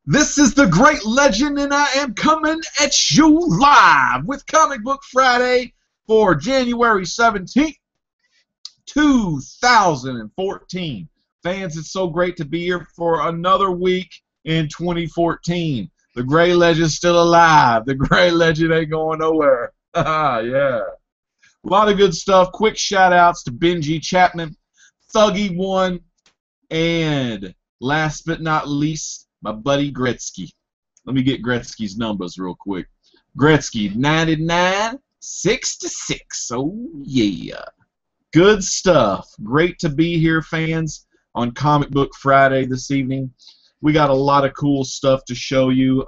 This is the Great Legend, and I am coming at you live with Comic Book Friday for January 17th, 2014. Fans, it's so great to be here for another week in 2014. The Great Legend's still alive. The Great Legend ain't going nowhere. Yeah. A lot of good stuff. Quick shout-outs to Benji Chapman, Thuggy1, and last but not least, my buddy Gretzky. Let me get Gretzky's numbers real quick. Gretzky, 99-66. Oh, yeah. Good stuff. Great to be here, fans, on Comic Book Friday this evening. We got a lot of cool stuff to show you,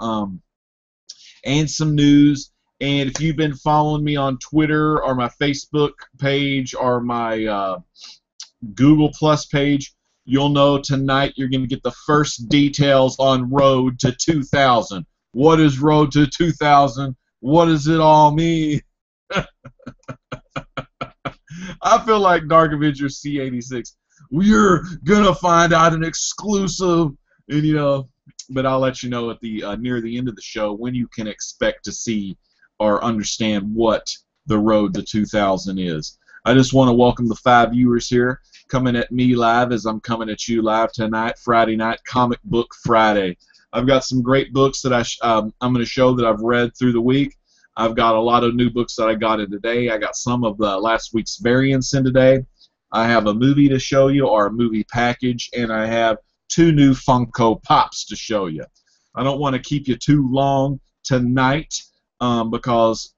and some news. And if you've been following me on Twitter or my Facebook page or my Google Plus page, you'll know tonight you're going to get the first details on Road to 2000. What is Road to 2000? What does it all mean? I feel like Dark Avenger C86. We're going to find out an exclusive, and but I'll let you know at the near the end of the show when you can expect to see or understand what the Road to 2000 is. I just want to welcome the 5 viewers here coming at me live as I'm coming at you live tonight, Friday night, Comic Book Friday. I've got some great books that I'm going to show that I've read through the week. I've got a lot of new books that I got in today. I got some of the last week's variants in today. I have a movie to show you, or a movie package, and I have 2 new Funko Pops to show you. I don't want to keep you too long tonight because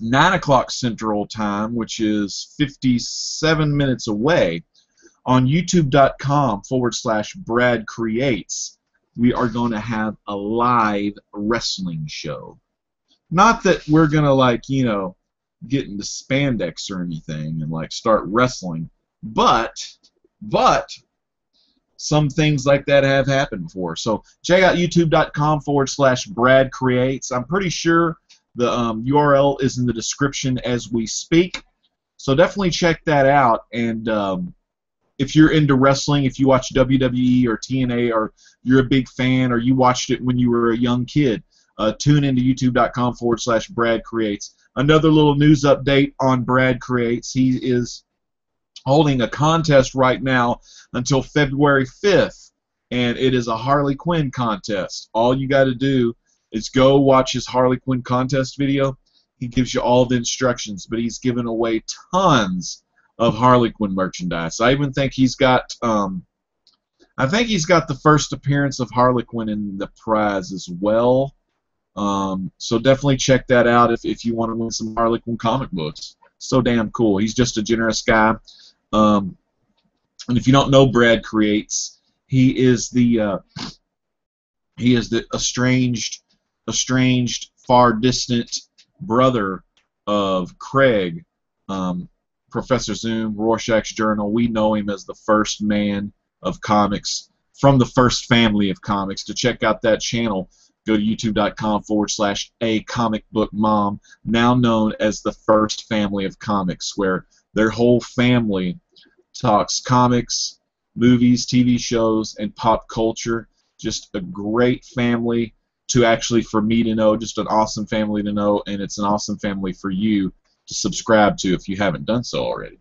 9 o'clock Central Time, which is 57 minutes away, on youtube.com/Brad Creates, we are going to have a live wrestling show. Not that we're going to, get into spandex or anything and, start wrestling, but some things like that have happened before. So check out youtube.com/Brad Creates. I'm pretty sure the URL is in the description as we speak, so definitely check that out. And if you're into wrestling, if you watch WWE or TNA, or you're a big fan, or you watched it when you were a young kid, tune into youtube.com/Brad Creates. Another little news update on Brad Creates. He is holding a contest right now until February 5th, and it is a Harley Quinn contest. All you got to do is go watch his Harley Quinn contest video. He gives you all the instructions, but he's giving away tons of Harley Quinn merchandise. I even think he's got, the first appearance of Harley Quinn in the prize as well. So definitely check that out if you want to win some Harley Quinn comic books. So damn cool. He's just a generous guy. And if you don't know Brad Creates, he is the estranged, far distant brother of Craig, Professor Zoom, Rorschach's Journal. We know him as the first man of comics from the first family of comics. To check out that channel, go to youtube.com/acomicbookmom, now known as the first family of comics, where their whole family talks comics, movies, TV shows, and pop culture. Just a great family for me to know, just an awesome family to know, and it's an awesome family for you to subscribe to if you haven't done so already.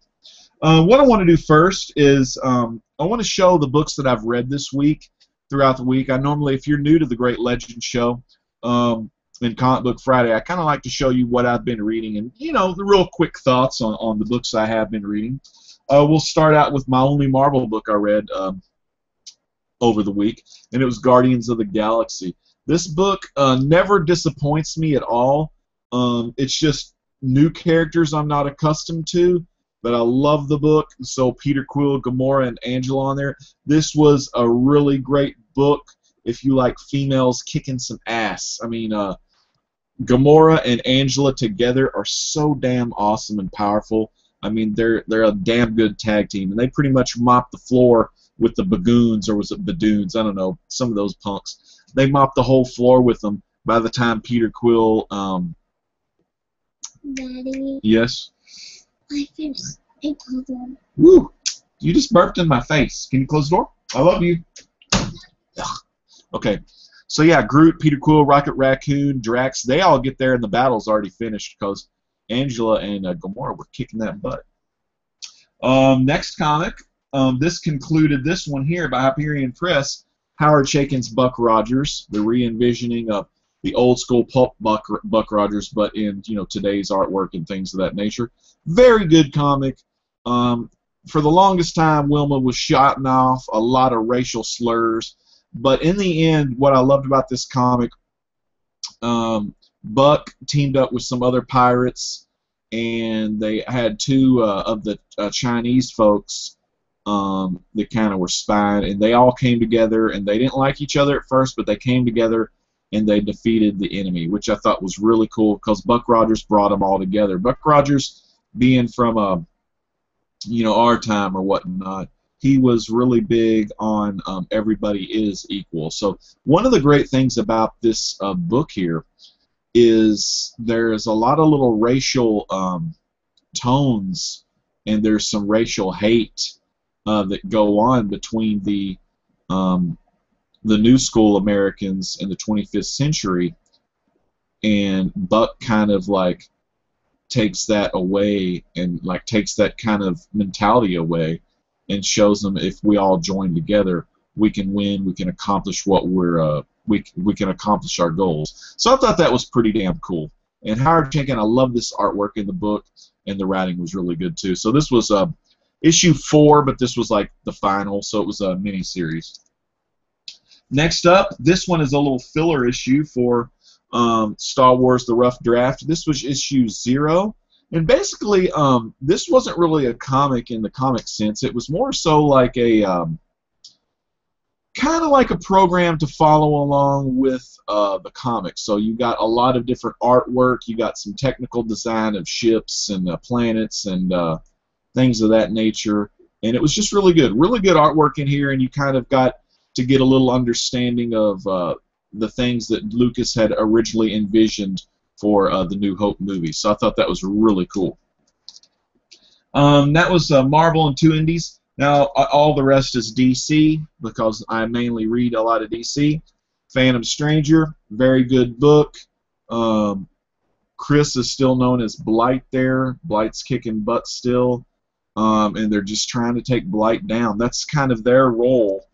What I want to do first is I want to show the books that I've read this week, throughout the week. I normally, if you're new to the Great Legend show, in Comic Book Friday, I kind of like to show you what I've been reading and, the real quick thoughts on the books I have been reading. We'll start out with my only Marvel book I read over the week, and it was Guardians of the Galaxy. This book never disappoints me at all. It's just new characters I'm not accustomed to, but I love the book. So Peter Quill, Gamora, and Angela on there. This was a really great book if you like females kicking some ass. I mean, Gamora and Angela together are so damn awesome and powerful. I mean, they're a damn good tag team, and they pretty much mop the floor with the Bagoons, or was it Badoons? I don't know, some of those punks. They mopped the whole floor with them by the time Peter Quill... Daddy. Yes? My face. I closed the door. Woo! You just burped in my face. Can you close the door? I love you. Ugh. Okay. So yeah, Groot, Peter Quill, Rocket Raccoon, Drax, they all get there and the battle's already finished because Angela and Gamora were kicking that butt. Next comic, this concluded this one here by Hyperion Press, Howard Chaykin's Buck Rogers, the re-envisioning of the old school pulp Buck Rogers, but in today's artwork and things of that nature. Very good comic. For the longest time, Wilma was shouting off a lot of racial slurs, but in the end, what I loved about this comic, Buck teamed up with some other pirates, and they had two of the Chinese folks that kind of were spying, and they all came together, and they didn't like each other at first, but they came together and they defeated the enemy, which I thought was really cool because Buck Rogers brought them all together. Buck Rogers, being from our time or whatnot, he was really big on everybody is equal. So one of the great things about this book here is there's a lot of little racial tones, and there's some racial hate that go on between the new school Americans in the 25th century, and Buck kind of like takes that away and like takes that kind of mentality away and shows them if we all join together, we can win, we can accomplish what we can accomplish our goals. So I thought that was pretty damn cool. And Howard Chaykin, I love this artwork in the book, and the writing was really good too. So this was issue 4, but this was like the final, so it was a mini-series. Next up, this one is a little filler issue for Star Wars The Rough Draft. This was issue 0. And basically, this wasn't really a comic in the comic sense. It was more so like a kind of like a program to follow along with the comics. So you got a lot of different artwork. You got some technical design of ships and planets and things of that nature. And it was just really good. Really good artwork in here, and you kind of got to get a little understanding of the things that Lucas had originally envisioned for the New Hope movie. So I thought that was really cool. That was Marvel and 2 indies. Now all the rest is DC because I mainly read a lot of DC. Phantom Stranger, very good book. Chris is still known as Blight there. Blight's kicking butt still. And they're just trying to take Blight down. That's kind of their role.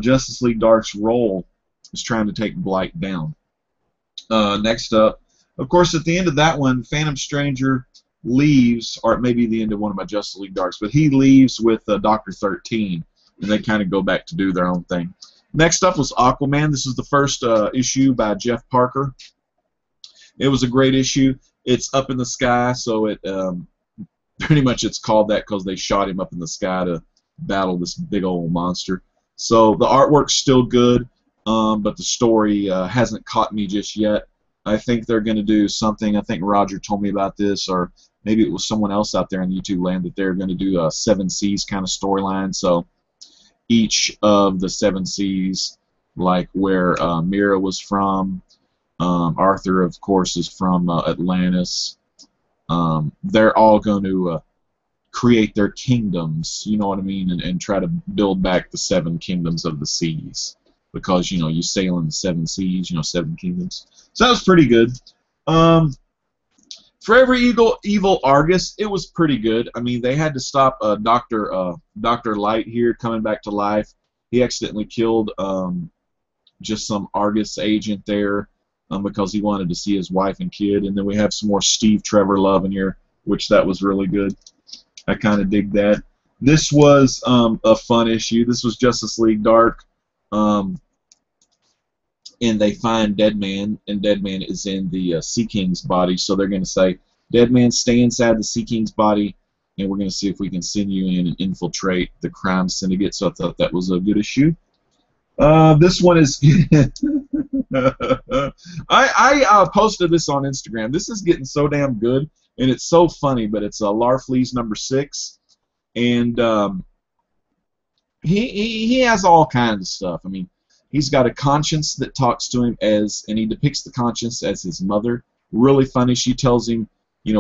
Justice League Dark's role is trying to take Blight down. Next up, of course, at the end of that one, Phantom Stranger leaves, or it may be the end of one of my Justice League Darks, but he leaves with Dr. 13, and they kind of go back to do their own thing. Next up was Aquaman. This is the first issue by Jeff Parker. It was a great issue. It's up in the sky, so it pretty much it's called that because they shot him up in the sky to battle this big old monster. So the artwork's still good, but the story hasn't caught me just yet. I think they're going to do something. I think Roger told me about this, or maybe it was someone else out there in YouTube land, that they're going to do a 7 Seas kind of storyline. So each of the 7 Seas, like where Mira was from, Arthur, of course, is from Atlantis. They're all going to create their kingdoms, you know what I mean, and try to build back the 7 kingdoms of the seas. Because, you sail in the 7 seas, 7 kingdoms. So that was pretty good. For every evil Argus, it was pretty good. I mean, they had to stop Dr. Light here coming back to life. He accidentally killed just some Argus agent there because he wanted to see his wife and kid. And then we have some more Steve Trevor love in here, which that was really good. I kind of dig that. This was a fun issue. This was Justice League Dark. And they find Deadman, and Deadman is in the Sea King's body, so they're going to say, Deadman, stay inside the Sea King's body, and we're going to see if we can send you in and infiltrate the crime syndicate. So I thought that was a good issue. This one is... I posted this on Instagram. This is getting so damn good, and it's so funny, but it's Larfleeze #6, and he has all kinds of stuff. I mean, he's got a conscience that talks to him and he depicts the conscience as his mother. Really funny. She tells him,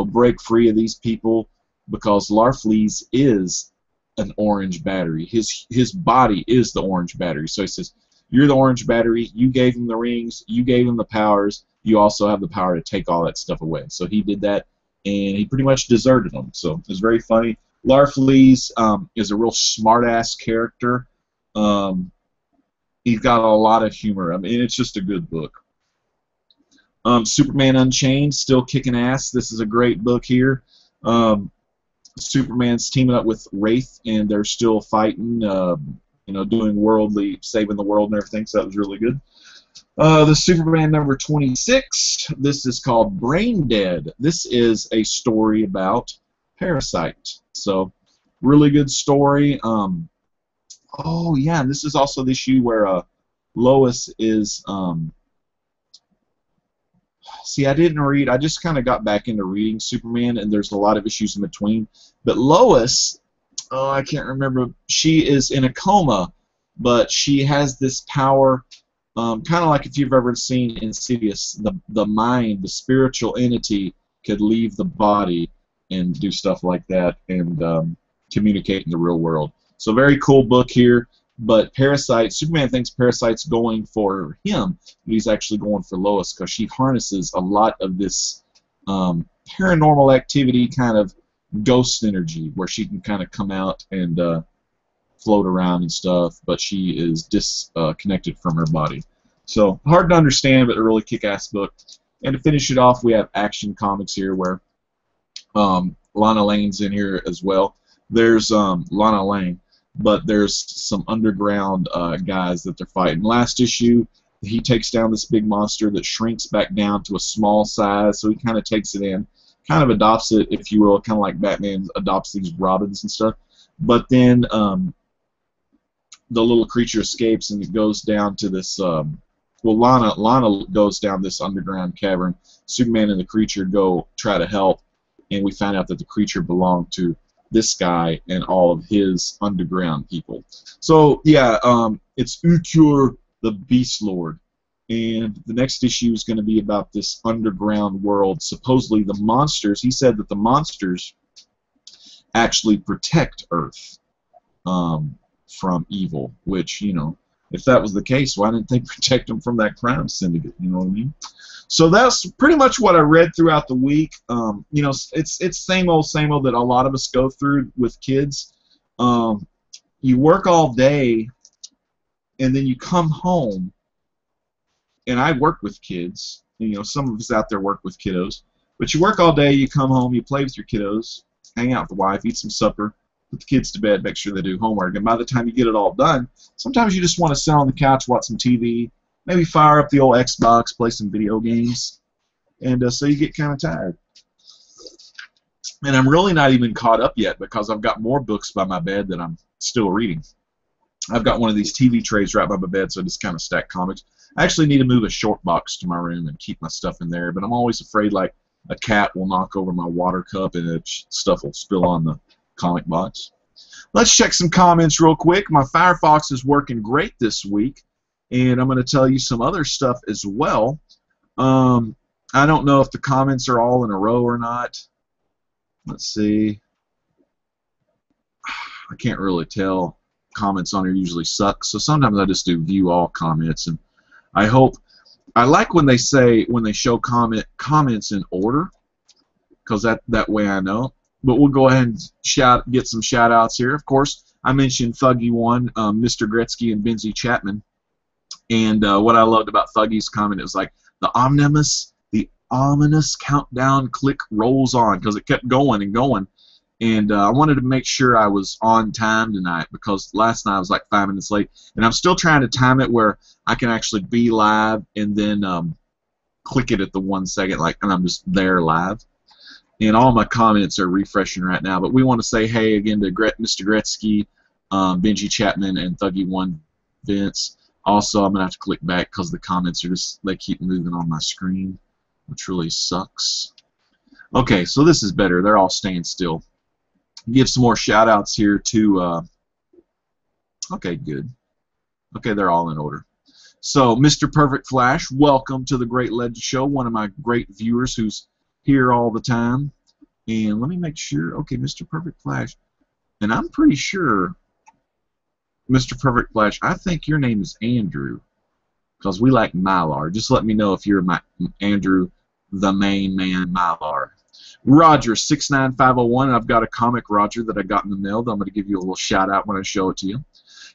break free of these people because Larfleeze is an orange battery. His body is the orange battery. So he says, You're the orange battery. You gave him the rings. You gave him the powers. You also have the power to take all that stuff away. So he did that, and he pretty much deserted them. So it was very funny. Larfleeze is a real smart-ass character. He's got a lot of humor. I mean, it's just a good book. Superman Unchained, still kicking ass. This is a great book here. Superman's teaming up with Wraith, and they're still fighting, doing worldly, saving the world and everything, so that was really good. The Superman number 26, this is called Brain Dead. This is a story about Parasite. So, really good story. Oh, yeah, and this is also the issue where Lois is... See, I didn't read. I just kind of got back into reading Superman, and there's a lot of issues in between. But Lois, I can't remember. She is in a coma, but she has this power, kind of like if you've ever seen Insidious. The mind, the spiritual entity, could leave the body and do stuff like that and communicate in the real world. So, very cool book here. But Parasite, Superman thinks Parasite's going for him, but he's actually going for Lois because she harnesses a lot of this paranormal activity, kind of ghost energy, where she can kind of come out and float around and stuff, but she is disconnected from her body. So hard to understand, but a really kick-ass book. And to finish it off, we have Action Comics here, where Lana Lane's in here as well. There's Lana Lane. But there's some underground guys that they're fighting. Last issue, he takes down this big monster that shrinks back down to a small size, so he kind of takes it in, kind of adopts it, if you will, kind of like Batman adopts these Robins and stuff. But then the little creature escapes and it goes down to this. Lana goes down this underground cavern. Superman and the creature go try to help, and we find out that the creature belonged to this guy and all of his underground people. So yeah, it's Ukur the Beast Lord, and the next issue is going to be about this underground world. Supposedly the monsters. He said that the monsters actually protect Earth from evil. Which, if that was the case, why didn't they protect them from that crime syndicate? You know what I mean? So that's pretty much what I read throughout the week. It's same old that a lot of us go through with kids. You work all day, and then you come home. And I work with kids. Some of us out there work with kiddos. But you work all day, you come home, you play with your kiddos, hang out with the wife, eat some supper, put the kids to bed, make sure they do homework. And by the time you get it all done, sometimes you just want to sit on the couch, watch some TV. Maybe fire up the old Xbox, play some video games, and so you get kind of tired. And I'm really not even caught up yet because I've got more books by my bed that I'm still reading. I've got one of these TV trays right by my bed, so I just kind of stack comics. I actually need to move a short box to my room and keep my stuff in there, but I'm always afraid like a cat will knock over my water cup and stuff will spill on the comic box. Let's check some comments real quick. My Firefox is working great this week. And I'm going to tell you some other stuff as well. I don't know if the comments are all in a row or not. Let's see. I can't really tell. Comments on here usually suck, so sometimes I just do view all comments. And I like when they show comments in order, because that way I know. But we'll go ahead and get some shout outs here. Of course, I mentioned Thuggy1, Mr. Gretzky, and Benzie Chapman. And what I loved about Thuggy's comment, it was like the ominous countdown click rolls on, because it kept going and going. And I wanted to make sure I was on time tonight, because last night I was like 5 minutes late. And I'm still trying to time it where I can actually be live and then click it at the 1 second, and I'm just there live. And all my comments are refreshing right now. But we want to say hey again to Mr. Gretzky, Benji Chapman, and Thuggy1 Vince. Also, I'm going to have to click back because the comments they keep moving on my screen, which really sucks. Okay, so this is better. They're all staying still. Give some more shout-outs here to... okay, good. Okay, they're all in order. So, Mr. Perfect Flash, welcome to the Great Legend Show, one of my great viewers who's here all the time. And let me make sure... Okay, Mr. Perfect Flash. And I'm pretty sure... Mr. Perfect Flash, I think your name is Andrew, because we like Mylar. Just let me know if you're my Andrew, the main man Mylar. Roger 69501. I've got a comic, Roger, that I got in the mail that I'm going to give you a little shout out when I show it to you.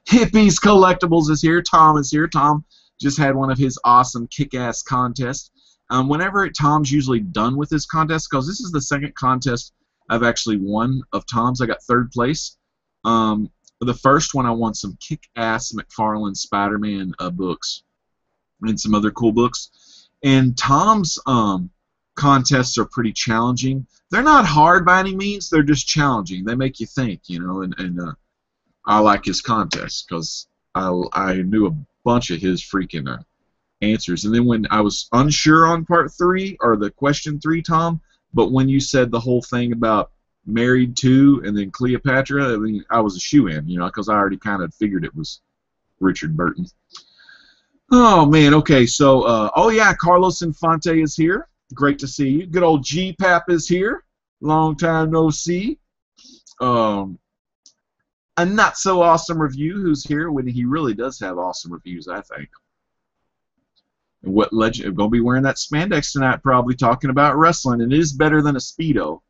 Hippies Collectibles is here. Tom is here. Tom just had one of his awesome kick-ass contests. Whenever Tom's usually done with his contest, because this is the second contest I've actually won of Tom's. I got third place. The first one I won some kick-ass McFarlane Spider-Man books and some other cool books. And Tom's contests are pretty challenging. They're not hard by any means. They're just challenging. They make you think, you know. And I like his contests because I knew a bunch of his freaking answers. And then when I was unsure on part 3 or the question 3, Tom, but when you said the whole thing about married to and then Cleopatra, I mean, I was a shoo-in, you know, because I already kind of figured it was Richard Burton. Oh man, okay, so oh yeah, Carlos Infante is here. Great to see you. Good old G-Pap is here. Long time no see. A not so awesome review who's here when he really does have awesome reviews, I think. And what legend? Gonna be wearing that spandex tonight, probably talking about wrestling, and it is better than a Speedo.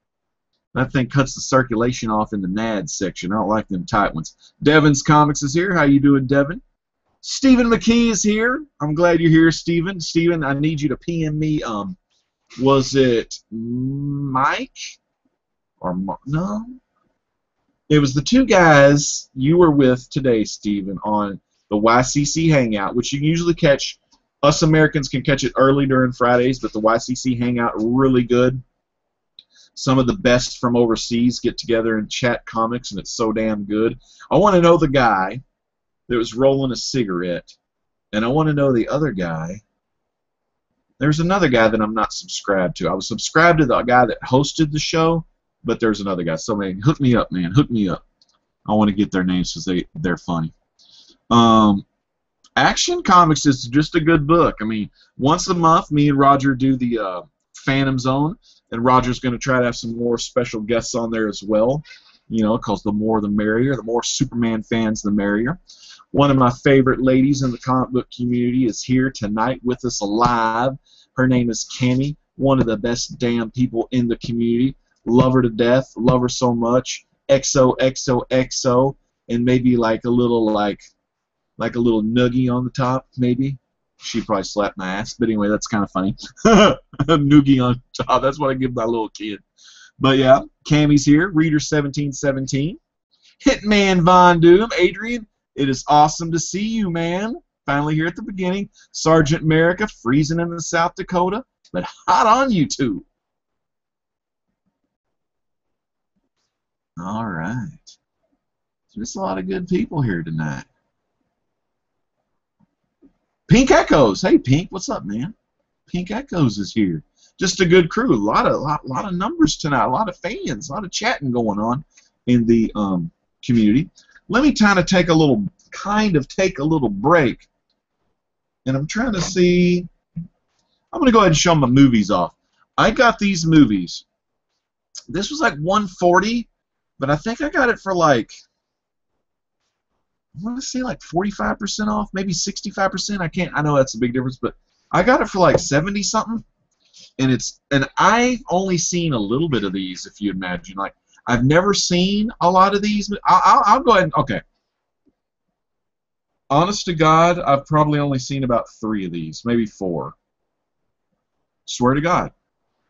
That thing cuts the circulation off in the NAD section. I don't like them tight ones. Devin's Comics is here. How you doing, Devin? Stephen McKee is here. I'm glad you're here, Stephen. Stephen, I need you to PM me. Was it Mike or no? It was the two guys you were with today, Stephen, on the YCC Hangout, which you can usually catch. Us Americans can catch it early during Fridays, but the YCC Hangout really good. Some of the best from overseas get together and chat comics, and it's so damn good. I want to know the guy that was rolling a cigarette, and I want to know the other guy. There's another guy that I'm not subscribed to. I was subscribed to the guy that hosted the show, but there's another guy. So, man, hook me up, man. Hook me up. I want to get their names because they're funny. Action Comics is just a good book. I mean, once a month, me and Roger do the Phantom Zone, and Roger's going to try to have some more special guests on there as well, you know, because the more the merrier. The more Superman fans, the merrier. One of my favorite ladies in the comic book community is here tonight with us live. Her name is Cammie, one of the best damn people in the community. Love her to death. Love her so much. XOXOXO, and maybe like a little noogie on the top, maybe. She'd probably slap my ass, but anyway, that's kind of funny. Noogie on top. That's what I give my little kid. But yeah, Cammie's here. Reader 1717. Hitman Von Doom. Adrian, it is awesome to see you, man. Finally here at the beginning. Sergeant America, freezing in the South Dakota, but hot on you two. All right. There's a lot of good people here tonight. Pink Echoes. Hey, Pink, what's up, man? Pink Echoes is here. Just a good crew. A lot of numbers tonight. A lot of fans. A lot of chatting going on in the community. Let me kind of take a little break, and I'm trying to see. I'm gonna go ahead and show my movies off. I got these movies. This was like $140, but I think I got it for like, I want to say like 45% off, maybe 65%. I know that's a big difference, but I got it for like 70 something. And I've only seen a little bit of these, if you imagine. Like, I've never seen a lot of these. But I'll go ahead and, okay. Honest to God, I've probably only seen about 3 of these, maybe 4. Swear to God.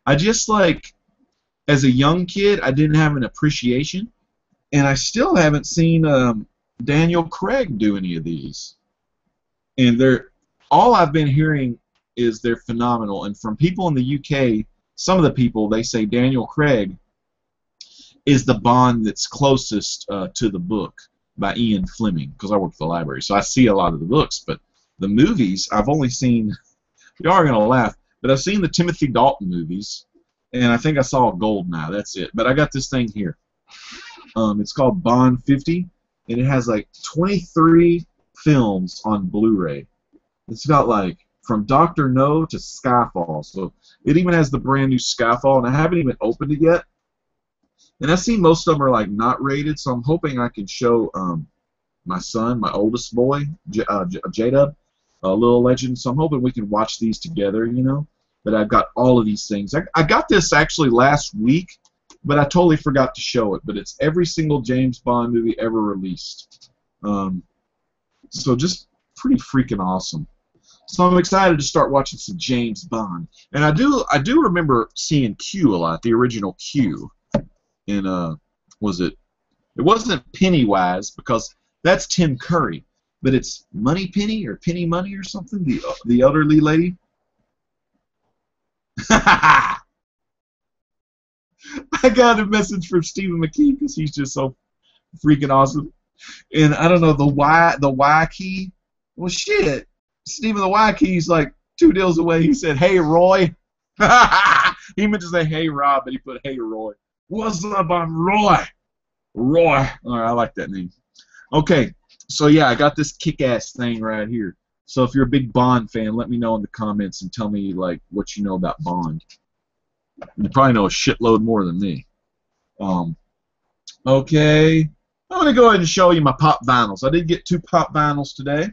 I just, like, as a young kid, I didn't have an appreciation, and I still haven't seen Daniel Craig do any of these. And all I've been hearing is they're phenomenal. And from people in the UK, some of the people, they say Daniel Craig is the Bond that's closest to the book by Ian Fleming, because I work at the library. So I see a lot of the books, but the movies, I've only seen, you are going to laugh, but I've seen the Timothy Dalton movies, and I think I saw Goldeneye. That's it. But I got this thing here. It's called Bond 50, and it has like 23 films on Blu-ray. It's got like from Dr. No to Skyfall. So it even has the brand new Skyfall, and I haven't even opened it yet. And I've seen most of them are like not rated, so I'm hoping I can show my son, my oldest boy, J-Dub, Little Legend. So I'm hoping we can watch these together, you know. But I've got all of these things. I got this actually last week, but I totally forgot to show it. But it's every single James Bond movie ever released. So just pretty freaking awesome. So I'm excited to start watching some James Bond. And I do remember seeing Q a lot, the original Q. In was it? It wasn't Pennywise because that's Tim Curry, but it's Money Penny or Penny Money or something. The elderly lady. I got a message from Stephen McKee because he's just so freaking awesome. And I don't know the Y key. Well, shit. Stephen the Y key's like 2 deals away. He said, "Hey Roy." He meant to say "Hey Rob," but he put "Hey Roy." What's up, I'm Roy. Roy. All right, I like that name. Okay, so yeah, I got this kick-ass thing right here. So if you're a big Bond fan, let me know in the comments and tell me like what you know about Bond. You probably know a shitload more than me. Okay, I'm gonna go ahead and show you my pop vinyls. I did get 2 pop vinyls today.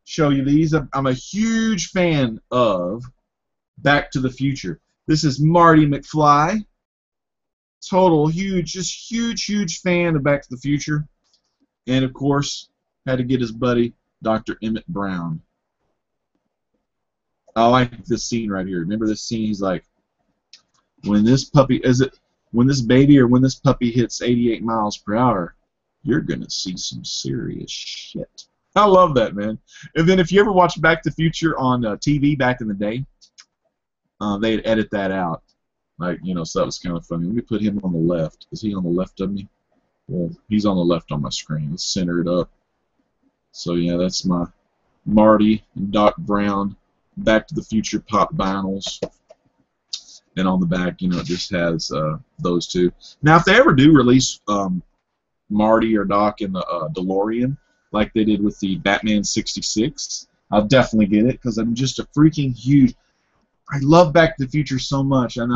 Show you these. I'm a huge fan of Back to the Future. This is Marty McFly. Total huge fan of Back to the Future. And of course, had to get his buddy Dr. Emmett Brown. I like this scene right here. Remember this scene? He's like, when this puppy when this baby or when this puppy hits 88 miles per hour, you're gonna see some serious shit. I love that, man. And then if you ever watched Back to the Future on TV back in the day, they'd edit that out. Like, you know, so that was kind of funny. Let me put him on the left. Is he on the left of me? Well, he's on the left on my screen. Let's center it up. So, yeah, that's my Marty and Doc Brown Back to the Future pop vinyls. And on the back, you know, it just has those 2. Now, if they ever do release Marty or Doc in the DeLorean, like they did with the Batman '66, I'll definitely get it because I'm just a freaking huge... I love Back to the Future so much, and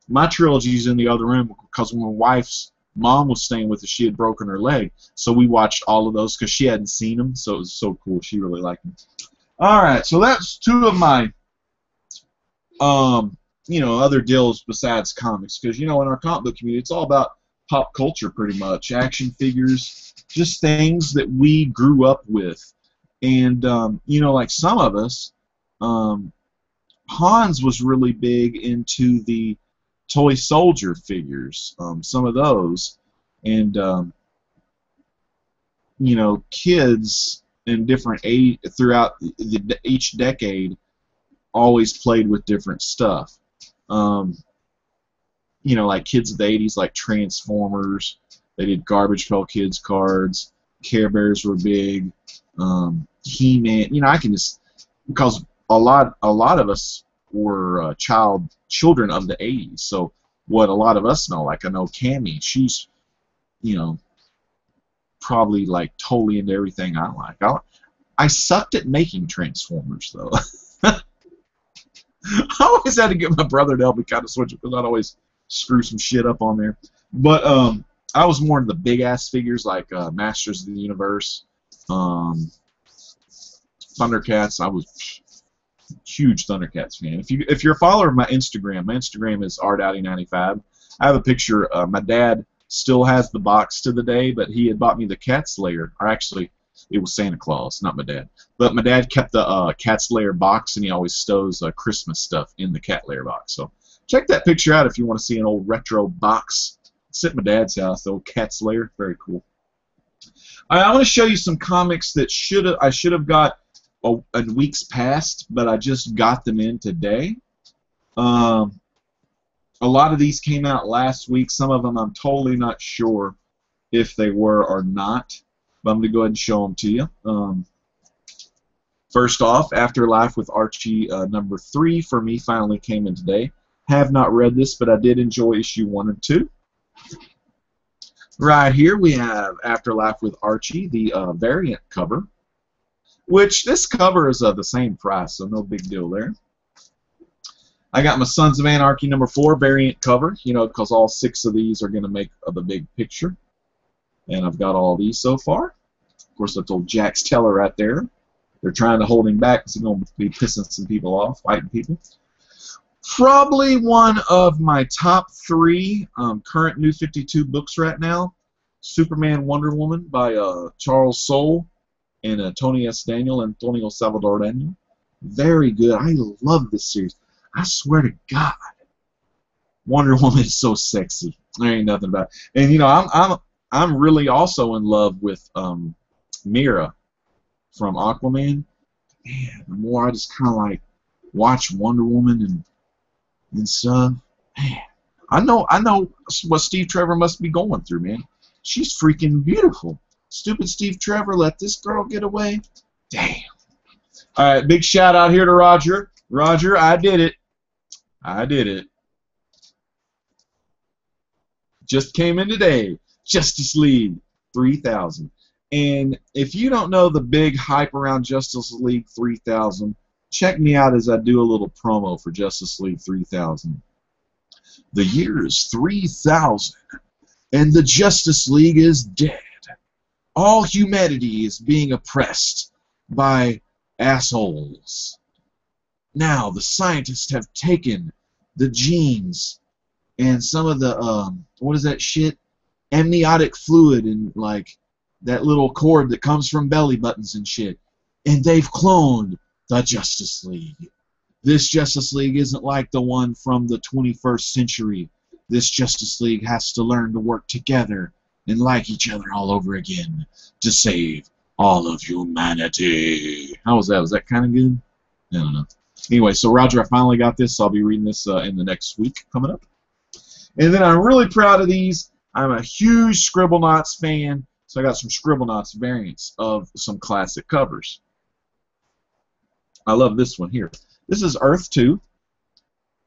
my trilogy's in the other room because when my wife's mom was staying with us, she had broken her leg, so we watched all of those because she hadn't seen them, so it was so cool. She really liked them. All right, so that's 2 of my, you know, other deals besides comics, because you know, in our comic book community, it's all about pop culture, pretty much, action figures, just things that we grew up with, and you know, like some of us. Hans was really big into the toy soldier figures, some of those, and you know, kids in different age throughout each decade always played with different stuff. You know, like kids of the '80s, like Transformers. They did Garbage Pail Kids cards. Care Bears were big. He-Man. You know, I can just because a lot of us were children of the '80s. So what a lot of us know, like I know Cammy, she's, you know, probably like totally into everything I like. I sucked at making Transformers though. I always had to get my brother to help me kind of switch it because I'd always screw some shit up on there. But I was more into the big ass figures like Masters of the Universe, Thundercats. I was huge Thundercats fan. If you're a follower of my Instagram is artouty95. I have a picture. My dad still has the box to the day, but he had bought me the Cat Slayer, or actually, it was Santa Claus, not my dad. But my dad kept the Cat Slayer box, and he always stows Christmas stuff in the Cat Slayer box. So check that picture out if you want to see an old retro box. It's at my dad's house, the old Cat Slayer. Very cool. I want to show you some comics that I should have got in weeks past, but I just got them in today. A lot of these came out last week. Some of them I'm totally not sure if they were or not, but I'm going to go ahead and show them to you. First off, Afterlife with Archie number 3 for me finally came in today. Have not read this, but I did enjoy issue 1 and 2. Right here we have Afterlife with Archie, the variant cover, which this cover is the same price, so no big deal there. I got my Sons of Anarchy number 4 variant cover, you know, because all 6 of these are going to make the big picture. And I've got all these so far. Of course, that's old Jack's Teller right there. They're trying to hold him back because he's going to be pissing some people off, fighting people. Probably one of my top 3 current New 52 books right now, Superman Wonder Woman by Charles Soule and Tony S. Daniel and Antonio Salvador Daniel. Very good. I love this series. I swear to God, Wonder Woman is so sexy. There ain't nothing about it. And you know, I'm really also in love with Mira from Aquaman. Man, the more I just kind of like watch Wonder Woman and stuff, man, I know what Steve Trevor must be going through, man. She's freaking beautiful. Stupid Steve Trevor let this girl get away. Damn. All right, big shout out here to Roger. Roger, I did it. I did it. Just came in today. Justice League 3000. And if you don't know the big hype around Justice League 3000, check me out as I do a little promo for Justice League 3000. The year is 3000, and the Justice League is dead. All humanity is being oppressed by assholes. Now, the scientists have taken the genes and some of the, what is that shit? Amniotic fluid and, like, that little cord that comes from belly buttons and shit. And they've cloned the Justice League. This Justice League isn't like the one from the 21st century. This Justice League has to learn to work together and like each other all over again to save all of humanity. How was that? Was that kind of good? I don't know. Anyway, so Roger, I finally got this. So I'll be reading this in the next week coming up. And then I'm really proud of these. I'm a huge Scribblenauts fan, so I got some Scribblenauts variants of some classic covers. I love this one here. This is Earth 2,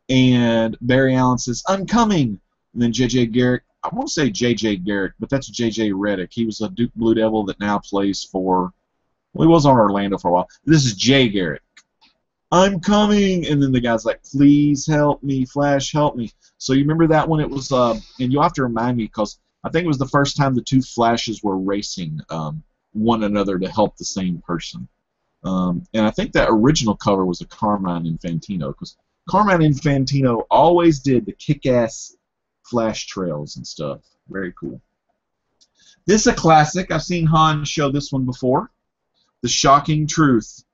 and Barry Allen says, "I'm coming." And then J.J. Garrick, I want to say J.J. Garrick, but that's J.J. Reddick. He was a Duke Blue Devil that now plays for, well, he was on Orlando for a while. This is Jay Garrick. "I'm coming," and then the guy's like, "Please help me, Flash, help me." So you remember that one? It was, and you'll have to remind me because I think it was the first time the two Flashes were racing one another to help the same person. And I think that original cover was a Carmine Infantino because Carmine Infantino always did the kick-ass Flash trails and stuff. Very cool. This is a classic. I've seen Han show this one before. The Shocking Truth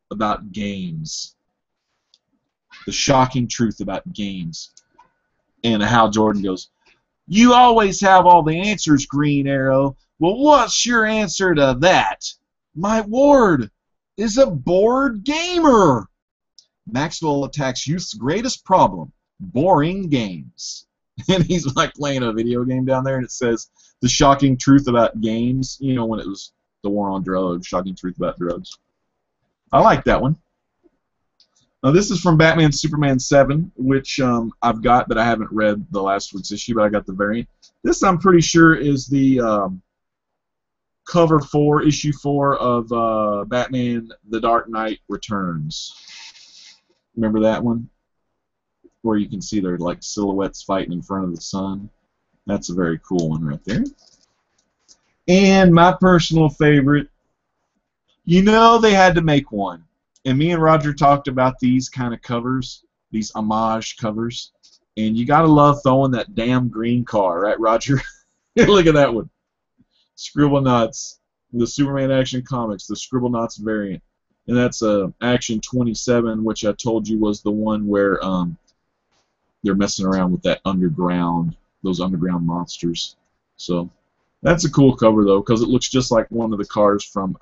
About Games. The Shocking Truth About Games. And Hal Jordan goes, "You always have all the answers, Green Arrow. Well, what's your answer to that? My ward is a bored gamer." Maxwell attacks youth's greatest problem, boring games. And he's like playing a video game down there, and it says, "The Shocking Truth About Games," you know, when it was the war on drugs, Shocking Truth About Drugs. I like that one. Now, this is from Batman Superman 7, which I've got, but I haven't read the last week's issue, but I got the variant. This, I'm pretty sure, is the cover 4, issue 4 of Batman The Dark Knight Returns. Remember that one? Where you can see their like silhouettes fighting in front of the sun. That's a very cool one right there. And my personal favorite, you know they had to make one. And me and Roger talked about these kind of covers, these homage covers. And you gotta love throwing that damn green car, right, Roger? Look at that one. Scribblenauts, the Superman Action Comics, the Scribblenauts variant. And that's Action 27, which I told you was the one where they're messing around with that underground, those underground monsters. So that's a cool cover, though, because it looks just like one of the cars from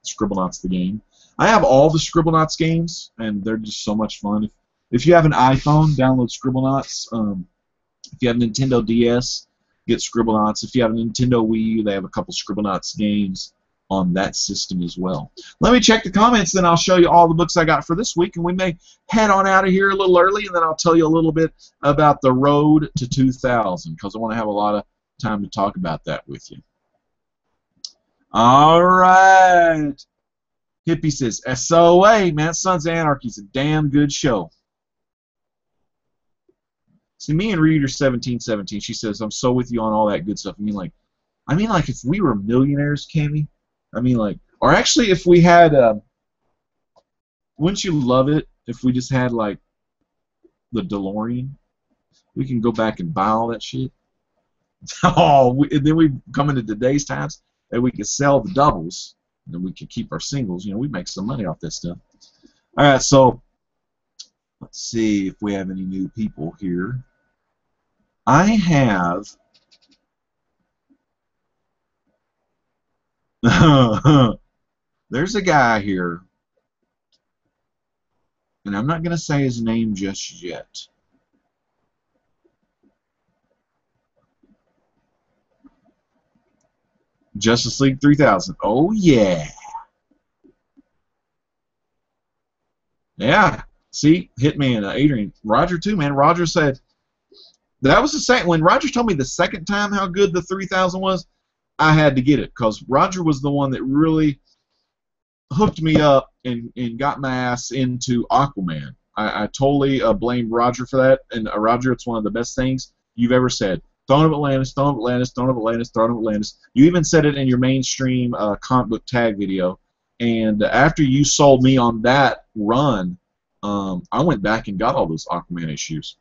Scribblenauts the game. I have all the Scribblenauts games, and they're just so much fun. If you have an iPhone, download Scribblenauts. If you have a Nintendo DS, get Scribblenauts. If you have a Nintendo Wii U, they have a couple Scribblenauts games on that system as well. Let me check the comments, then I'll show you all the books I got for this week, and we may head on out of here a little early, and then I'll tell you a little bit about the road to 2000, because I want to have a lot of time to talk about that with you. All right. Hippie says, SOA, man, Sons of Anarchy is a damn good show. See, me and Reader 1717, she says, I'm so with you on all that good stuff. I mean, like, I mean, like, if we were millionaires, Cammy, I mean, like, or actually, if we had, wouldn't you love it if we just had, like, the DeLorean? We can go back and buy all that shit. And then we come into today's times, and we could sell the doubles, and then we could keep our singles. You know, we make some money off this stuff. All right, so let's see if we have any new people here. I have. There's a guy here, and I'm not going to say his name just yet. Justice League 3000. Oh, yeah. Yeah. See, Hitman, Adrian. Roger, too, man. Roger said, that was the second, when Roger told me the second time how good the 3000 was, I had to get it, because Roger was the one that really hooked me up and got my ass into Aquaman. I totally blame Roger for that, and Roger, it's one of the best things you've ever said. Throne of Atlantis, Throne of Atlantis, Throne of Atlantis, Throne of Atlantis. You even said it in your mainstream comic book tag video, and after you sold me on that run, I went back and got all those Aquaman issues.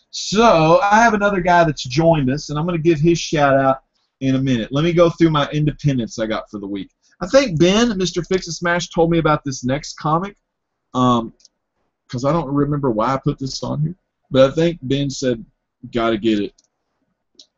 So I have another guy that's joined us, and I'm going to give his shout-out in a minute. Let me go through my independents I got for the week. I think Ben, Mr. Fix-A-Smash, told me about this next comic, because I don't remember why I put this on here, but I think Ben said, gotta get it,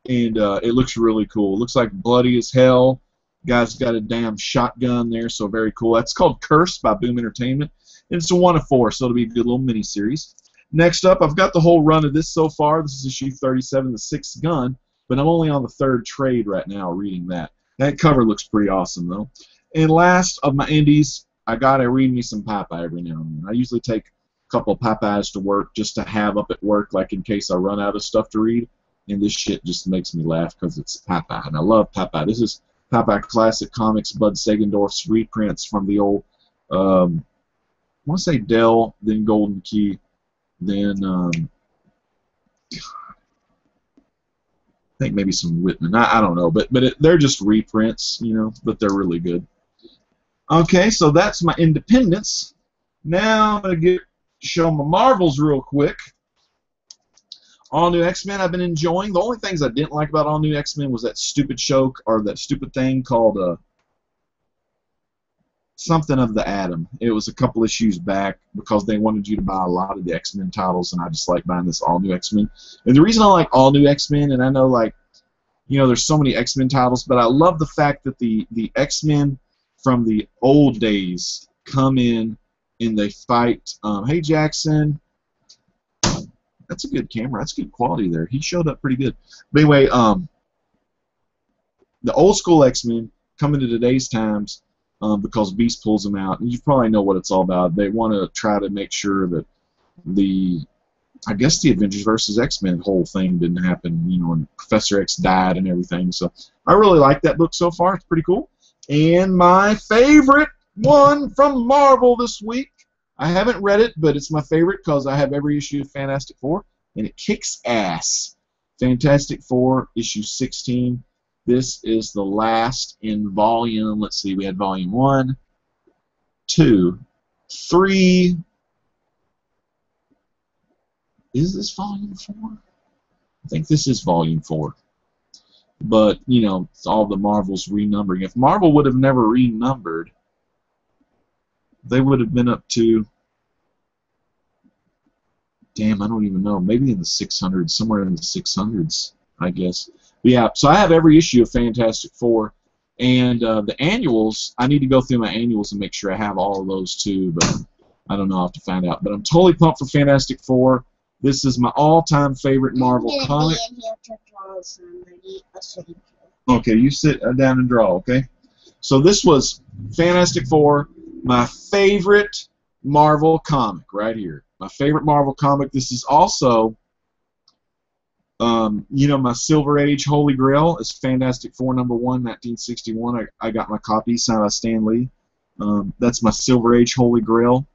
and it looks really cool. It looks like bloody as hell. Guy's got a damn shotgun there, so very cool. That's called Cursed by Boom Entertainment, and it's a 1 of 4, so it'll be a good little mini-series. Next up, I've got the whole run of this so far. This is issue 37, the 6th gun, but I'm only on the 3rd trade right now reading that. That cover looks pretty awesome, though. And last of my indies, I gotta read me some Popeye every now and then. I usually take a couple of Popeyes to work just to have up at work, like in case I run out of stuff to read. And this shit just makes me laugh because it's Popeye, and I love Popeye. This is Popeye Classic Comics, Bud Sagendorf's reprints from the old, I want to say Dell, then Golden Key, then I think maybe some Whitman. I don't know, but they're just reprints, you know, but they're really good. Okay, so that's my independents. Now I'm going to show my Marvels real quick. All New X-Men I've been enjoying. The only things I didn't like about All New X-Men was that stupid show, or that stupid thing called something of the Atom. It was a couple issues back because they wanted you to buy a lot of the X-Men titles, and I just like buying this All New X-Men. And the reason I like All New X-Men, and I know, like, you know, there's so many X-Men titles, but I love the fact that the X-Men from the old days come in and they fight. Hey, Jackson. That's a good camera. That's good quality there. He showed up pretty good. But anyway, the old school X-Men come into today's times because Beast pulls them out, and you probably know what it's all about. They want to try to make sure that I guess the Avengers versus X-Men whole thing didn't happen, you know, and Professor X died and everything. So I really like that book so far. It's pretty cool. And my favorite one from Marvel this week, I haven't read it, but it's my favorite because I have every issue of Fantastic Four, and it kicks ass. Fantastic Four, issue 16. This is the last in volume. Let's see, we had volume 1, 2, 3. Is this volume 4? I think this is volume 4. But, you know, it's all the Marvel's renumbering. If Marvel would have never renumbered, they would have been up to, damn, I don't even know, maybe in the 600s, somewhere in the 600s, I guess. But yeah, so I have every issue of Fantastic Four, and the annuals, I need to go through my annuals and make sure I have all of those too, but I don't know, I'll have to find out. But I'm totally pumped for Fantastic Four. This is my all-time favorite Marvel comic. Okay, you sit down and draw, okay? So this was Fantastic Four, my favorite Marvel comic right here. My favorite Marvel comic. This is also, you know, my Silver Age Holy Grail is Fantastic Four #1, 1961. I got my copy signed by Stan Lee. That's my Silver Age Holy Grail.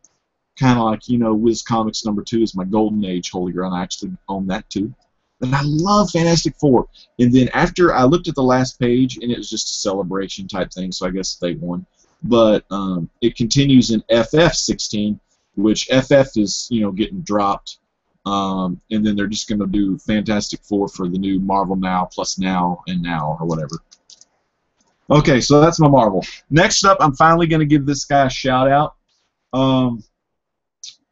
Kind of like, you know, Wiz Comics #2 is my Golden Age Holy Grail, and I actually own that too. And I love Fantastic Four. And then after I looked at the last page, and it was just a celebration type thing, so I guess they won. But it continues in FF16, which FF is, you know, getting dropped. And then they're just going to do Fantastic Four for the new Marvel Now plus Now and Now or whatever. Okay, so that's my Marvel. Next up, I'm finally going to give this guy a shout out.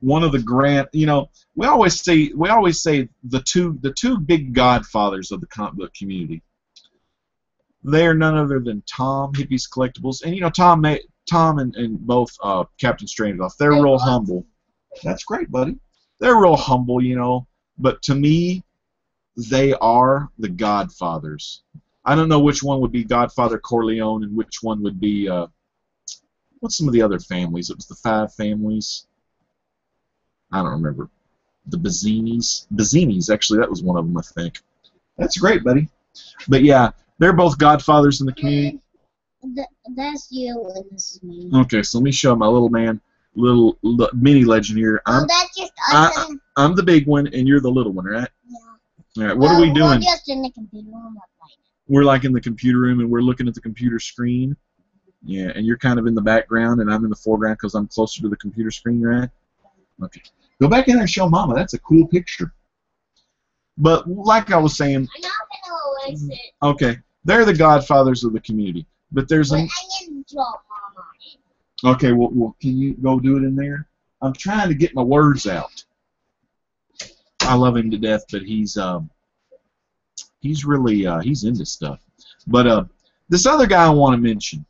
One of the grand, you know, we always say the two big godfathers of the comic book community. They are none other than Tom Hippie's Collectibles, and you know Tom and both Captain Strangelove. They're real humble. That's great, buddy. They're real humble, you know. But to me, they are the godfathers. I don't know which one would be Godfather Corleone and which one would be what's some of the other families? It was the 5 families. I don't remember. The Bazzinis. Bazzinis, actually, that was one of them, I think. That's great, buddy. But yeah, they're both godfathers in the community. That's you and this is me. Okay, so let me show my little man, little mini legend here. That's just us. I'm the big one, and you're the little one, right? Yeah. All right, what are we doing? We're just in the computer room. We're like in the computer room, and we're looking at the computer screen. Yeah, and you're kind of in the background, and I'm in the foreground because I'm closer to the computer screen, right? Okay. Go back in there and show Mama. That's a cool picture. But like I was saying, I'm not gonna erase it. Okay, they're the godfathers of the community. But there's I can draw Mama. Okay, well, can you go do it in there? I'm trying to get my words out. I love him to death, but he's really he's into stuff. But this other guy I want to mention,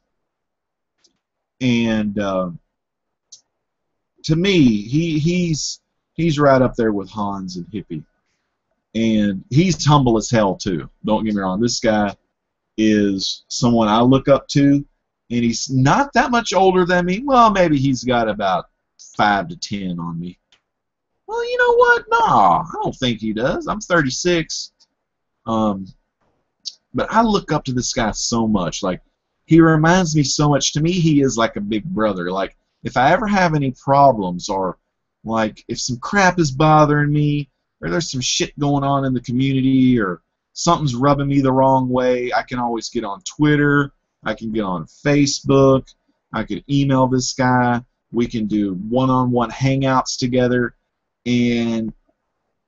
and to me, he's right up there with Hans and Hippie, and he's humble as hell too. Don't get me wrong. This guy is someone I look up to, and he's not that much older than me. Well, maybe he's got about 5 to 10 on me. Well, you know what? No, I don't think he does. I'm 36. But I look up to this guy so much. Like, he reminds me so much. To me, he is like a big brother. Like, if I ever have any problems, or like if some crap is bothering me, or there's some shit going on in the community, or something's rubbing me the wrong way, I can always get on Twitter, I can get on Facebook, I could email this guy, we can do one-on-one hangouts together, and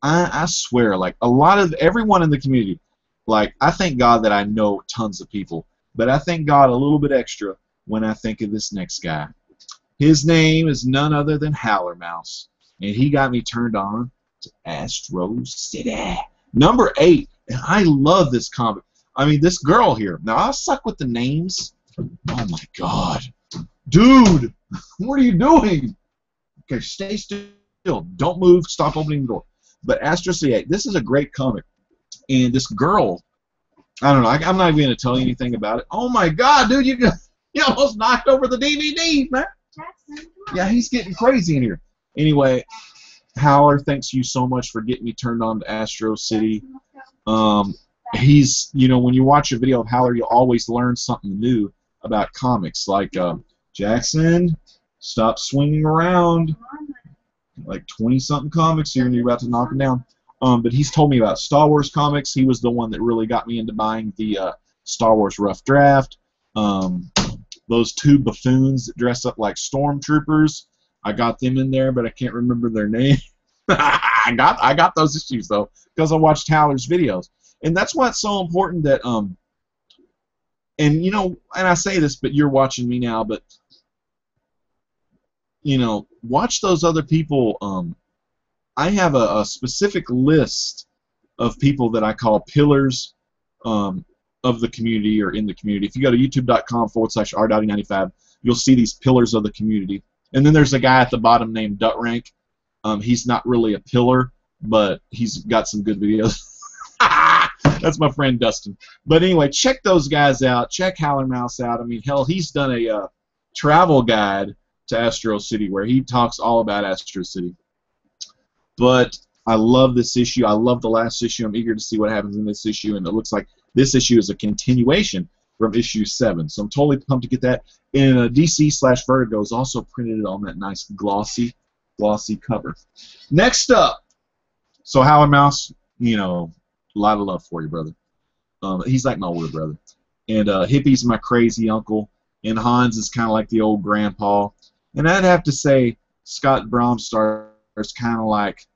I swear, like, a lot of everyone in the community, like, I thank God that I know tons of people, but I thank God a little bit extra when I think of this next guy. His name is none other than Howler Mouse, and he got me turned on to Astro City. Number 8, and I love this comic. I mean, this girl here. Now, I suck with the names. Oh, my God. Dude, what are you doing? Okay, stay still. Don't move. Stop opening the door. But Astro City, this is a great comic. And this girl, I don't know. I'm not even going to tell you anything about it. Oh, my God, dude, you almost knocked over the DVD, man. Yeah, he's getting crazy in here. Anyway, Howler, thanks you so much for getting me turned on to Astro City. He's, you know, when you watch a video of Howler, you'll always learn something new about comics. Like, Jackson, stop swinging around. Like 20-something comics here, and you're about to knock them down. But he's told me about Star Wars comics. He was the one that really got me into buying the Star Wars Rough Draft. Those 2 buffoons that dress up like stormtroopers, I got them in there, but I can't remember their name. I got those issues though because I watched Howler's videos, and that's why it's so important that and you know, and I say this, but you're watching me now, but you know, watch those other people. I have a specific list of people that I call pillars of the community or in the community. If you go to youtube.com/r.e95, you'll see these pillars of the community. And then there's a guy at the bottom named Dutrank. He's not really a pillar, but he's got some good videos. That's my friend Dustin. But anyway, check those guys out. Check Howler Mouse out. I mean, hell, he's done a travel guide to Astro City where he talks all about Astro City. But I love this issue. I love the last issue. I'm eager to see what happens in this issue, and it looks like this issue is a continuation from issue 7. So I'm totally pumped to get that. And DC/Vertigo is also printed on that nice glossy cover. Next up, so Howler Mouse, you know, A lot of love for you, brother. He's like my older brother. And Hippie's my crazy uncle. And Hans is kind of like the old grandpa. And I'd have to say Scott Bromstar is kind of like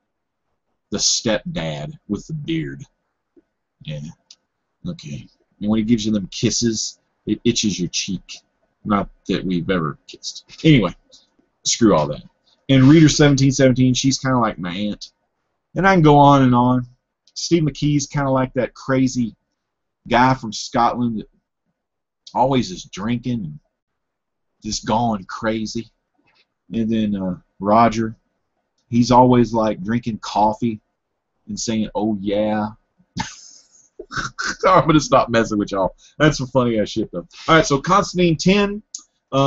the stepdad with the beard. Yeah. Okay. And when he gives you them kisses, it itches your cheek. Not that we've ever kissed. Anyway, screw all that. And Reader 1717, she's kind of like my aunt. And I can go on and on. Steve McKee's kind of like that crazy guy from Scotland that always is drinking and just going crazy. And then Roger, he's always like drinking coffee and saying, "Oh yeah." I'm gonna stop messing with y'all. That's some funny ass shit though. All right, so Constantine 10,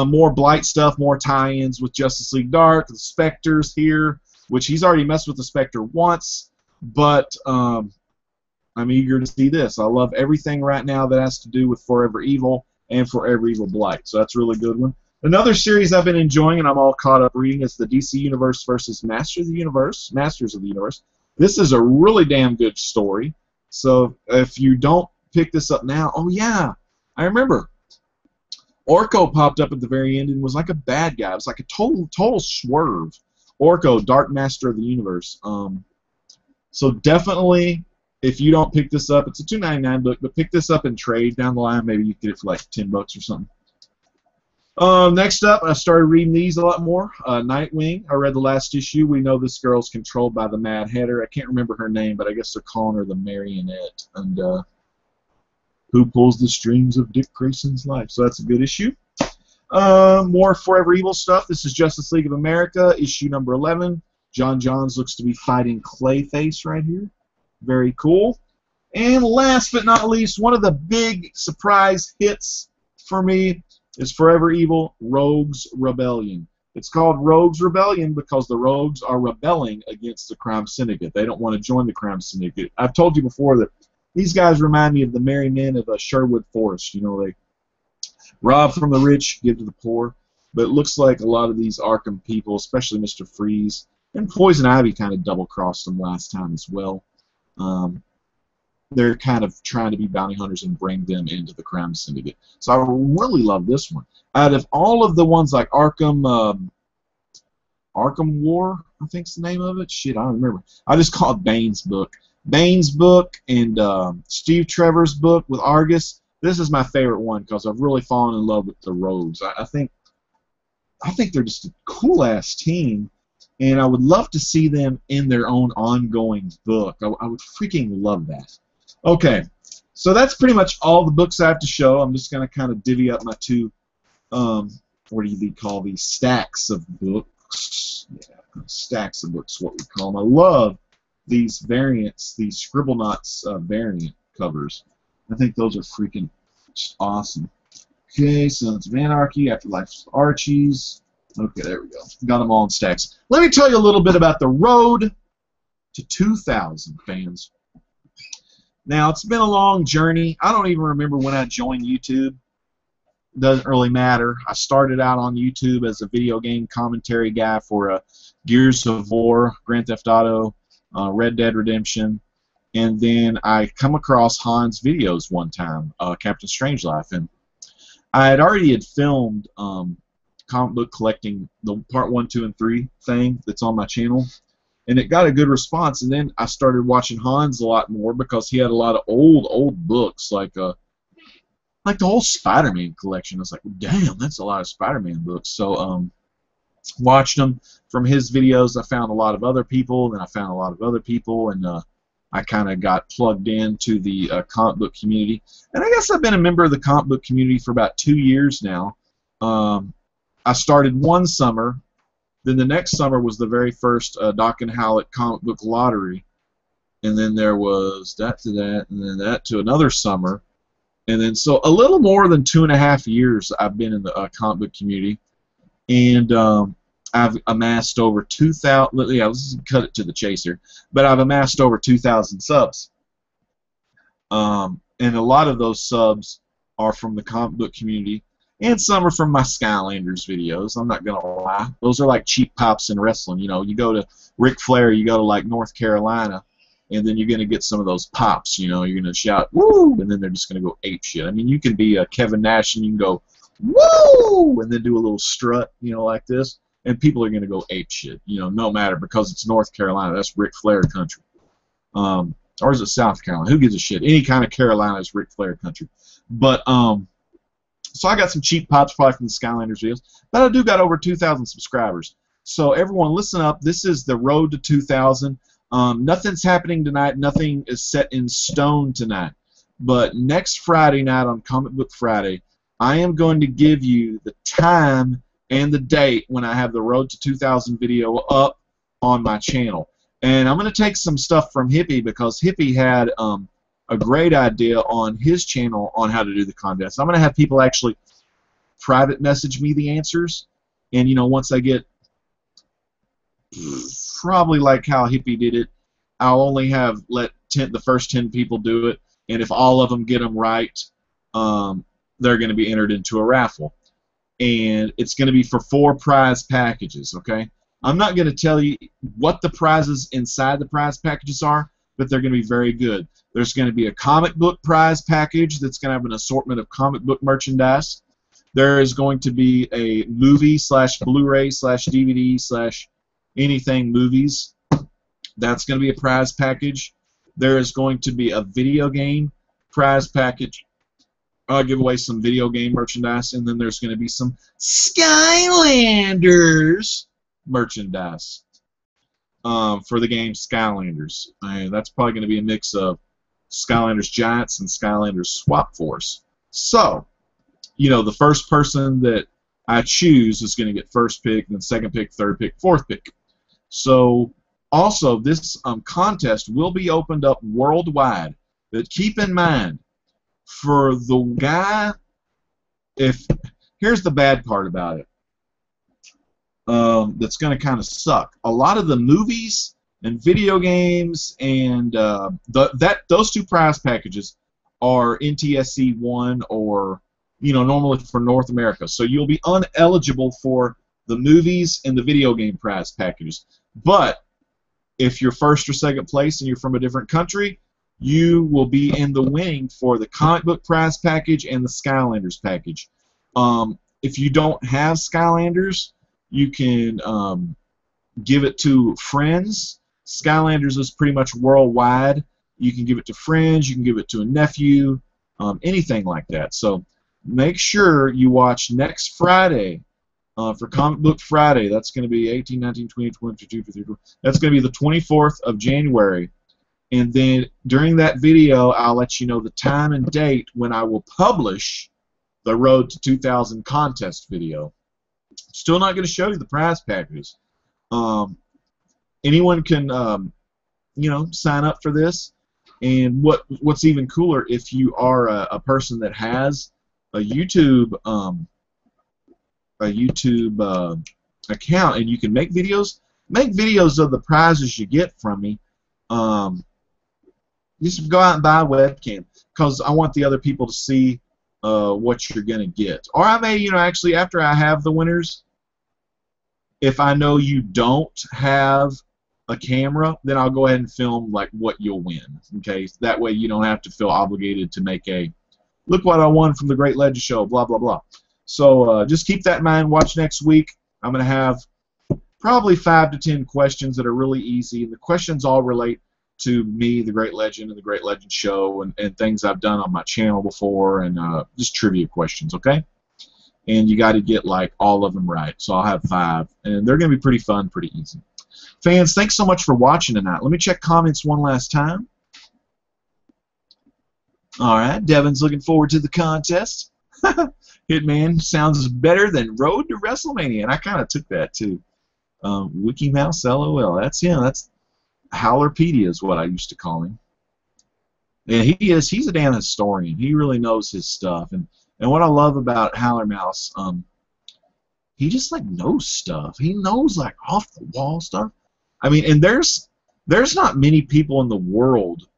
more Blight stuff, more tie-ins with Justice League Dark, the Spectres here, which he's already messed with the Spectre once, but I'm eager to see this. I love everything right now that has to do with Forever Evil and Forever Evil Blight, so that's a really good one. Another series I've been enjoying and I'm all caught up reading is the DC Universe versus Masters of the Universe. This is a really damn good story. So if you don't pick this up now, oh yeah, I remember. Orko popped up at the very end and was like a bad guy. It was like a total swerve. Orko, Dark Master of the Universe. So definitely, if you don't pick this up, it's a $2.99 book, but pick this up and trade down the line. Maybe you can get it for like $10 or something. Next up, I started reading these a lot more. Nightwing, I read the last issue. We know this girl's controlled by the Mad Hatter. I can't remember her name, but I guess they're calling her the Marionette. And who pulls the strings of Dick Grayson's life? So that's a good issue. More Forever Evil stuff. This is Justice League of America, issue number 11. John Johns looks to be fighting Clayface right here. Very cool. And last but not least, one of the big surprise hits for me is Forever Evil Rogues Rebellion. It's called Rogues Rebellion because the Rogues are rebelling against the Crime Syndicate. They don't want to join the Crime Syndicate. I've told you before that these guys remind me of the merry men of Sherwood Forest. You know, they rob from the rich, give to the poor. But it looks like a lot of these Arkham people, especially Mr. Freeze, and Poison Ivy kind of double-crossed them last time as well. They're kind of trying to be bounty hunters and bring them into the Crime Syndicate. So I really love this one. Out of all of the ones like Arkham War, I think's the name of it. Shit, I don't remember. I just call it Bane's book. Bane's book and Steve Trevor's book with Argus. This is my favorite one because I've really fallen in love with the Rogues. I think they're just a cool-ass team. And I would love to see them in their own ongoing book. I would freaking love that. Okay, so that's pretty much all the books I have to show. I'm just going to kind of divvy up my two, what do you call these, stacks of books. Yeah, stacks of books, what we call them. I love these variants, these Scribblenauts variant covers. I think those are freaking just awesome. Okay, Sons of Anarchy, Afterlife's Archies. Okay, there we go. Got them all in stacks. Let me tell you a little bit about the road to 2,000, fans. Now, it's been a long journey. I don't even remember when I joined YouTube. Doesn't really matter. I started out on YouTube as a video game commentary guy for Gears of War, Grand Theft Auto, Red Dead Redemption, and then I come across Hans' videos one time, Captain Strangelove, and I had already filmed comic book collecting, the part 1, 2, and 3 thing that's on my channel, and it got a good response. And then I started watching Hans a lot more because he had a lot of old books, like the whole Spider-Man collection. I was like, damn, that's a lot of Spider-Man books. So watched them from his videos. I found a lot of other people, then I found a lot of other people, and I kind of got plugged into the comic book community. And I guess I've been a member of the comic book community for about 2 years now. I started one summer, then the next summer was the very first Doc and Howlett comic book lottery, and then there was that to that, and then that to another summer, and then so a little more than 2.5 years I've been in the comic book community, and I've amassed over 2,000. Yeah, let's cut it to the chase here, but I've amassed over 2,000 subs, and a lot of those subs are from the comic book community. And some are from my Skylanders videos. I'm not gonna lie; those are like cheap pops in wrestling. You know, you go to Ric Flair, you go to like North Carolina, and then you're going to get some of those pops. You know, you're going to shout woo, and then they're just going to go ape shit. I mean, you can be Kevin Nash and you can go woo, and then do a little strut, you know, like this, and people are going to go ape shit. You know, no matter, because it's North Carolina. That's Ric Flair country. Or is it South Carolina? Who gives a shit? Any kind of Carolina is Ric Flair country. But so I got some cheap pops probably from the Skylanders videos, but I do got over 2,000 subscribers. So everyone, listen up. This is the road to 2,000. Nothing's happening tonight. Nothing is set in stone tonight. But next Friday night on Comic Book Friday, I am going to give you the time and the date when I have the road to 2,000 video up on my channel. And I'm going to take some stuff from Hippie, because Hippie had a great idea on his channel on how to do the contest. I'm going to have people actually private message me the answers. And, you know, once I get probably like how Hippie did it, I'll only have the first 10 people do it. And if all of them get them right, they're going to be entered into a raffle. And it's going to be for 4 prize packages, okay? I'm not going to tell you what the prizes inside the prize packages are, but they're going to be very good. There's going to be a comic book prize package that's going to have an assortment of comic book merchandise. There is going to be a movie / Blu-ray / DVD / anything movies. That's going to be a prize package. There is going to be a video game prize package. I'll give away some video game merchandise, and then there's going to be some Skylanders merchandise for the game Skylanders. That's probably going to be a mix of Skylanders Giants and Skylanders Swap Force. So, you know, the first person that I choose is going to get first pick, then second pick, third pick, fourth pick. So, also, this contest will be opened up worldwide. But keep in mind, for the guy, here's the bad part about it. That's going to kind of suck. A lot of the movies and video games and those 2 prize packages are NTSC 1 or, you know, normally for North America. So you'll be uneligible for the movies and the video game prize packages. But if you're first or second place and you're from a different country, you will be in the winning for the comic book prize package and the Skylanders package. If you don't have Skylanders, you can give it to friends. Skylanders is pretty much worldwide. You can give it to friends. You can give it to a nephew, anything like that. So make sure you watch next Friday for Comic Book Friday. That's going to be 18, 19, 20, 22, 23. That's going to be the 24th of January. And then during that video, I'll let you know the time and date when I will publish the Road to 2,000 contest video. Still not going to show you the prize packages. Anyone can, you know, sign up for this. And what's even cooler, if you are a person that has a YouTube account and you can make videos of the prizes you get from me. Just go out and buy a webcam, because I want the other people to see what you're going to get. Or I may, you know, actually after I have the winners, if I know you don't have a camera, then I'll go ahead and film like what you'll win. Okay, that way you don't have to feel obligated to make a look what I won from the Great Legend Show, blah blah blah. So just keep that in mind. Watch next week. I'm going to have probably 5 to 10 questions that are really easy, and the questions all relate to me, the Great Legend, and the Great Legend Show, and things I've done on my channel before, and just trivia questions, okay? And you got to get like all of them right. So I'll have 5, and they're going to be pretty fun, pretty easy. Fans, thanks so much for watching tonight. Let me check comments one last time. All right, Devin's looking forward to the contest. Hitman sounds better than Road to WrestleMania, and I kind of took that too. Wiki Mouse LOL. That's him. That's Howlerpedia is what I used to call him. And he's a damn historian. He really knows his stuff. And what I love about Howler Mouse, he just like knows stuff. He knows like off the wall stuff. I mean, and there's not many people in the world.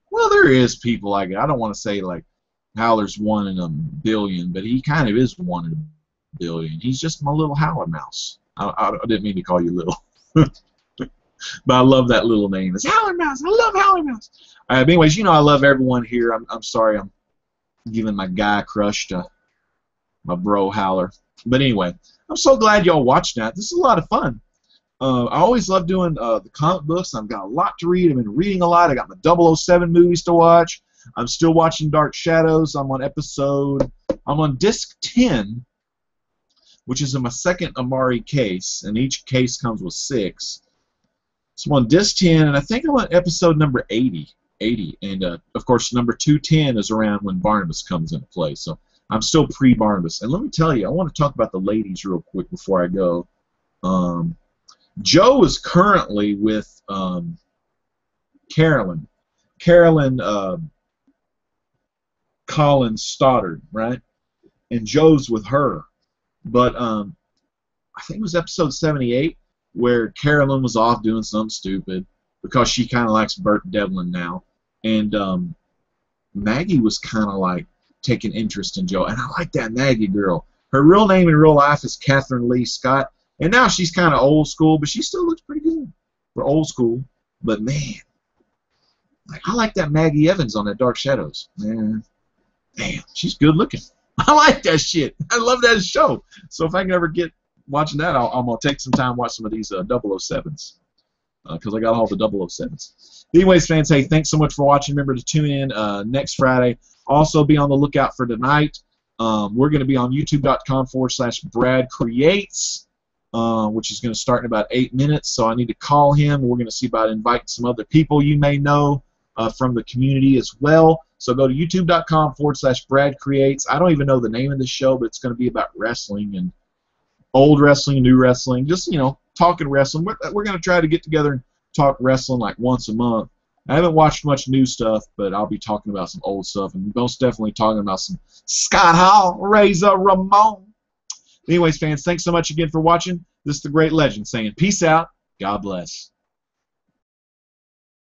Well, there is people like I don't want to say like Howler's 1 in a billion, but he kind of is 1 in a billion. He's just my little Howler Mouse. I didn't mean to call you little. But I love that little name. It's Howler Mouse. I love Howler Mouse. All right, but anyways, you know I love everyone here. I'm sorry I'm giving my guy crush to my bro Howler. But anyway, I'm so glad y'all watched that. This is a lot of fun. I always love doing the comic books. I've got a lot to read. I've been reading a lot. I got my 007 movies to watch. I'm still watching Dark Shadows. I'm on disc 10, which is in my second Amari case, and each case comes with 6. So I'm on disc 10, and I think I'm on episode number 80. And of course, number 210 is around when Barnabas comes into play. So I'm still pre-Barnabas. And let me tell you, I want to talk about the ladies real quick before I go. Joe is currently with Carolyn. Collins Stoddard, right? And Joe's with her. But I think it was episode 78 where Carolyn was off doing something stupid because she kind of likes Burt Devlin now. And Maggie was kind of like taking interest in Joe. And I like that Maggie girl. Her real name in real life is Catherine Lee Scott. And now she's kind of old school, but she still looks pretty good for old school. But man, I like that Maggie Evans on that Dark Shadows. Man, damn, she's good looking. I like that shit. I love that show. So if I can ever get watching that, I'm going to take some time and watch some of these 007s. Because I got all the 007s. Anyways, fans, hey, thanks so much for watching. Remember to tune in next Friday. Also, be on the lookout for tonight. We're going to be on youtube.com/Brad Creates, which is going to start in about 8 minutes. So I need to call him. We're going to see about inviting some other people you may know from the community as well. So go to youtube.com/Brad Creates. I don't even know the name of the show, but it's going to be about wrestling and old wrestling, new wrestling, just, you know, talking wrestling. We're going to try to get together and talk wrestling like once a month. I haven't watched much new stuff, but I'll be talking about some old stuff and most definitely talking about some Scott Hall, Razor Ramon. Anyways, fans, thanks so much again for watching. This is the Great Legend saying peace out. God bless.